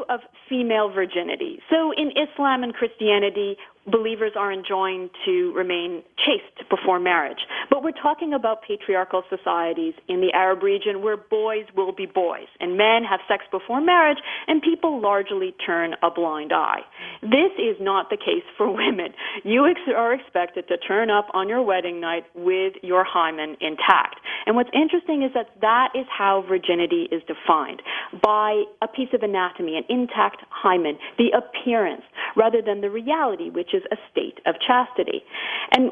of female virginity. So in Islam and Christianity, believers are enjoined to remain chaste before marriage. But we're talking about patriarchal societies in the Arab region where boys will be boys and men have sex before marriage, and people largely turn a blind eye. This is not the case for women. You are expected to turn up on your wedding night with your hymen intact. And what's interesting is that that is how virginity is defined, by a piece of anatomy, an intact hymen, the appearance, rather than the reality, which is a state of chastity. And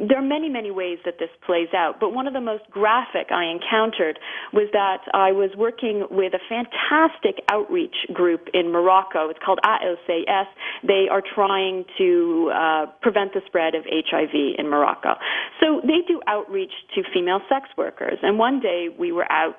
there are many, many ways that this plays out, but one of the most graphic I encountered was that I was working with a fantastic outreach group in Morocco. It's called ALCS. They are trying to prevent the spread of HIV in Morocco. So they do outreach to female sex workers. And one day we were out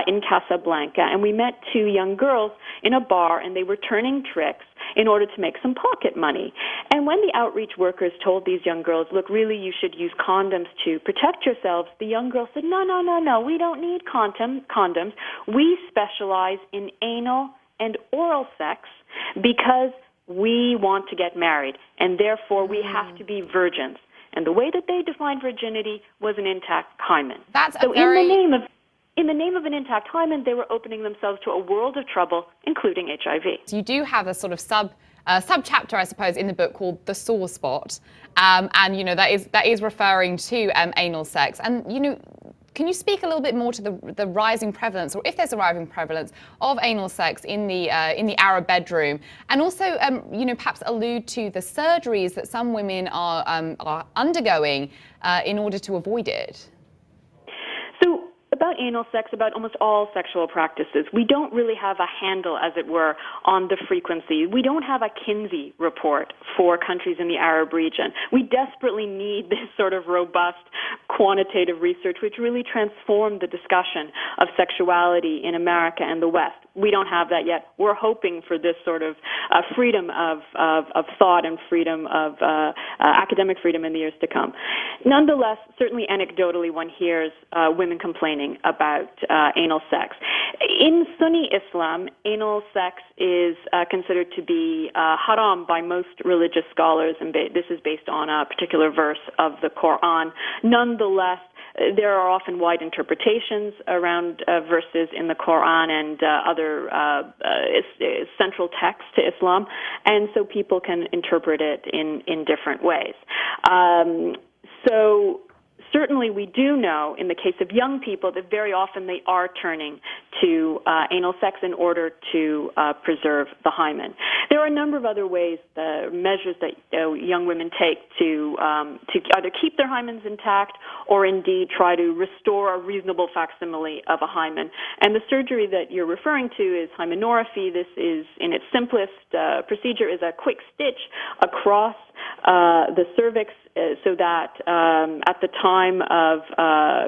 in Casablanca, and we met two young girls in a bar, and they were turning tricks in order to make some pocket money. And when the outreach workers told these young girls, look, really you should use condoms to protect yourselves, the young girls said, no, we don't need condoms. We specialize in anal and oral sex because we want to get married, and therefore we have to be virgins. And the way that they defined virginity was an intact hymen. In the name of an intact hymen, they were opening themselves to a world of trouble, including HIV. So you do have a sort of sub-chapter, I suppose, in the book called The Sore Spot. And, that is referring to anal sex. And, can you speak a little bit more to the rising prevalence, or if there's a rising prevalence, of anal sex in the Arab bedroom? And also, perhaps allude to the surgeries that some women are undergoing in order to avoid it. About anal sex, about almost all sexual practices, we don't really have a handle, as it were, on the frequency. We don't have a Kinsey report for countries in the Arab region. We desperately need this sort of robust quantitative research which really transformed the discussion of sexuality in America and the West. We don't have that yet. We're hoping for this sort of freedom of thought and freedom of academic freedom in the years to come. Nonetheless, certainly anecdotally, one hears women complaining about anal sex. In Sunni Islam, anal sex is considered to be haram by most religious scholars, and this is based on a particular verse of the Quran. Nonetheless, there are often wide interpretations around verses in the Quran and other central texts to Islam, and so people can interpret it in different ways. So certainly we do know in the case of young people that very often they are turning to anal sex in order to preserve the hymen. There are a number of other ways, measures that young women take to either keep their hymens intact or indeed try to restore a reasonable facsimile of a hymen. And the surgery that you're referring to is hymenorrhaphy. This is, in its simplest procedure, is a quick stitch across the cervix so that at the time of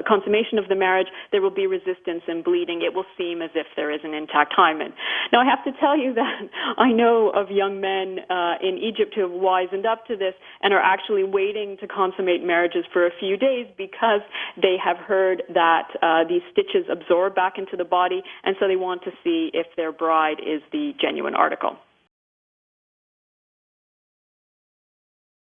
consummation of the marriage, there will be resistance and bleeding. It will seem as if there is an intact hymen. Now, I have to tell you that I know of young men in Egypt who have wisened up to this and are actually waiting to consummate marriages for a few days because they have heard that these stitches absorb back into the body, and so they want to see if their bride is the genuine article.